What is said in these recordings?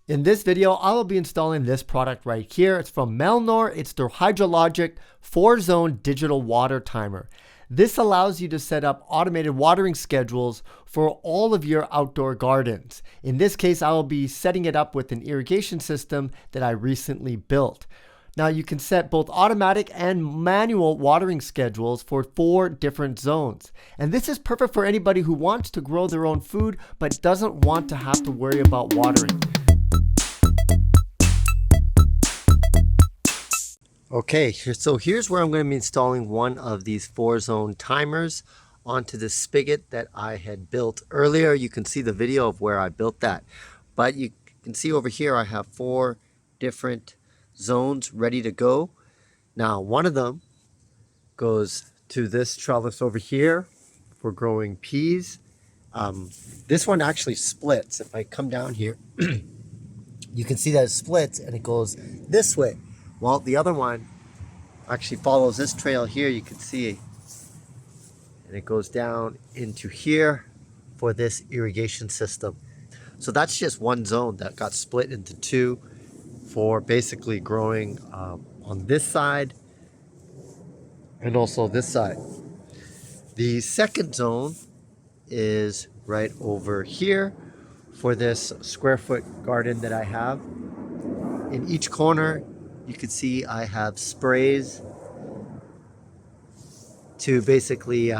In this video, I will be installing this product right here. It's from Melnor. It's their Hydrologic 4-zone digital water timer. This allows you to set up automated watering schedules for all of your outdoor gardens. In this case, I will be setting it up with an irrigation system that I recently built. Now you can set both automatic and manual watering schedules for 4 different zones. And this is perfect for anybody who wants to grow their own food but doesn't want to have to worry about watering. Okay, so here's where I'm going to be installing one of these 4-zone timers onto the spigot that I had built earlier. You can see the video of where I built that. But you can see over here I have 4 different zones ready to go. Now one of them goes to this trellis over here for growing peas. This one actually splits. If I come down here, you can see that it splits and it goes this way. Well, the other one actually follows this trail here, you can see, and it goes down into here for this irrigation system. So that's just one zone that got split into 2 for basically growing on this side and also this side. The second zone is right over here for this square foot garden that I have. In each corner, you can see I have sprays to basically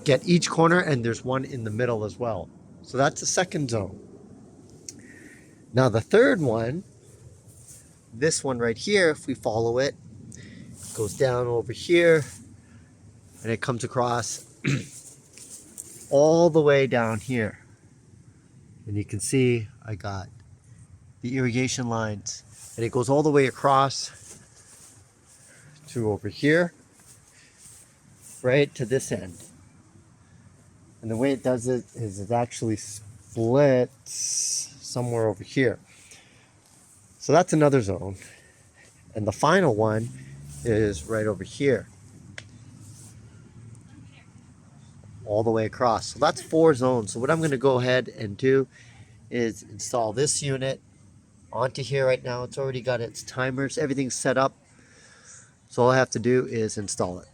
get each corner, and there's one in the middle as well. So that's the second zone. Now the third one, this one right here, if we follow it, goes down over here and it comes across all the way down here. And you can see I got the irrigation lines. And it goes all the way across to over here, right to this end. And the way it does it is it actually splits somewhere over here. So that's another zone. And the final one is right over here, all the way across. So that's 4 zones. So what I'm going to go ahead and do is install this unit onto here right now. It's already got its timers, everything's set up. So all I have to do is install it.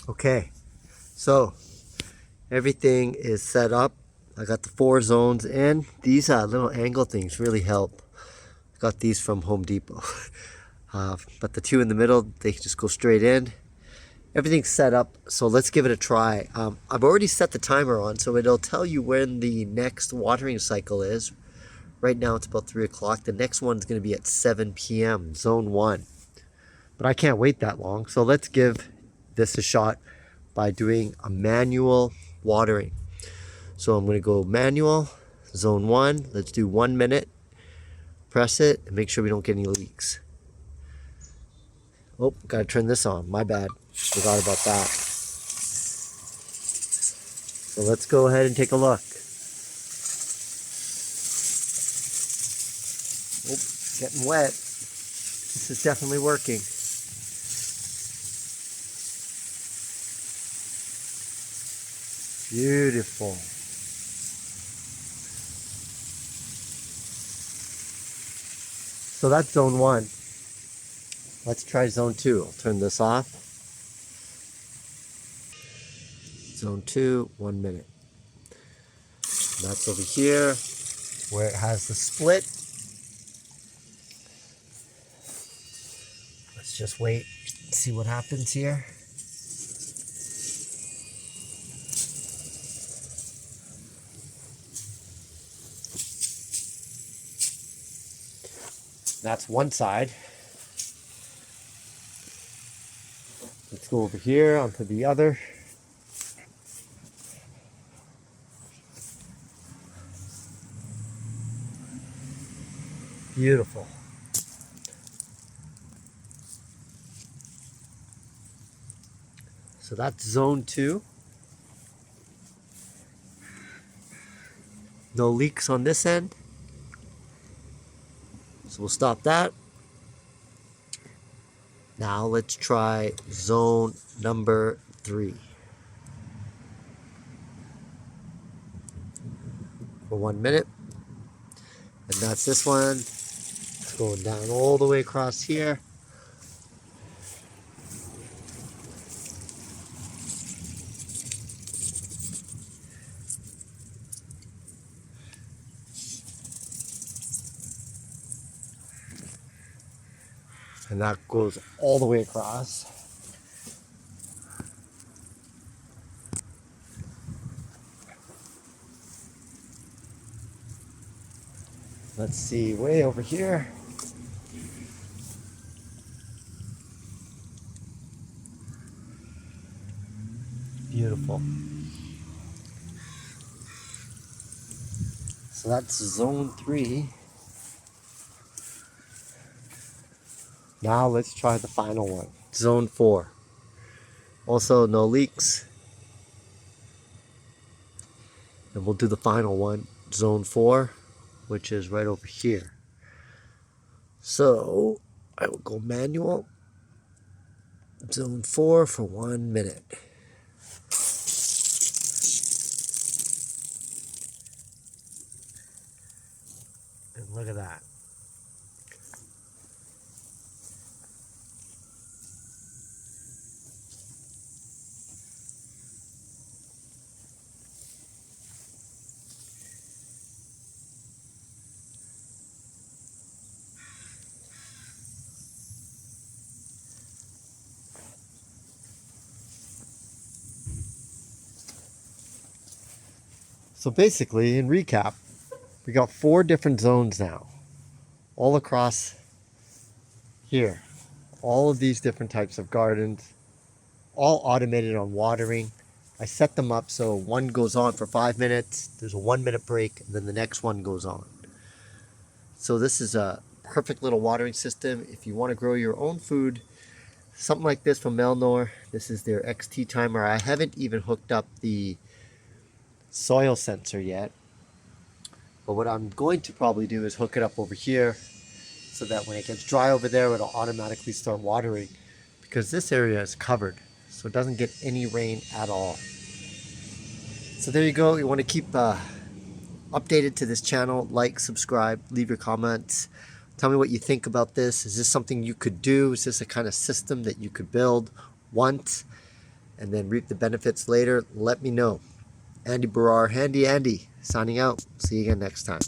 Okay, so everything is set up. I got the 4 zones in. These little angle things really help. Got these from Home Depot. But the 2 in the middle, they just go straight in. Everything's set up, so let's give it a try. I've already set the timer on, so it'll tell you when the next watering cycle is. Right now it's about 3 o'clock. The next one's going to be at 7 p.m., zone 1. But I can't wait that long, so let's give this a shot by doing a manual watering. So I'm going to go manual, zone 1. Let's do 1 minute. Press it and make sure we don't get any leaks. Oh, gotta turn this on. My bad. Forgot about that. So let's go ahead and take a look. Oh, getting wet. This is definitely working. Beautiful. So that's zone 1. Let's try zone 2. I'll turn this off. Zone 2, 1 minute. And that's over here where it has the split. Let's just wait and see what happens here. That's one side. Let's go over here onto the other. Beautiful. So that's zone 2. No leaks on this end. So we'll stop that. Now let's try zone number 3 for 1 minute. And that's this one. It's going down all the way across here. And that goes all the way across. Let's see, way over here. Beautiful. So that's zone 3. Now let's try the final one, zone 4. Also no leaks. And we'll do the final one, zone 4, which is right over here. So I will go manual, zone 4 for 1 minute. And look at that. So basically, in recap, we got 4 different zones now, all across here. All of these different types of gardens, all automated on watering. I set them up so one goes on for 5 minutes, there's a 1 minute break, and then the next one goes on. So this is a perfect little watering system if you want to grow your own food. Something like this from Melnor. This is their XT timer. I haven't even hooked up the soil sensor yet, but what I'm going to probably do is hook it up over here so that when it gets dry over there, it'll automatically start watering, because this area is covered, so it doesn't get any rain at all. So there you go. You want to keep updated to this channel, like, subscribe, leave your comments. Tell me what you think about this. Is this something you could do? Is this a kind of system that you could build once and then reap the benefits later? Let me know. Andy Baryer, Handy Andy, signing out. See you again next time.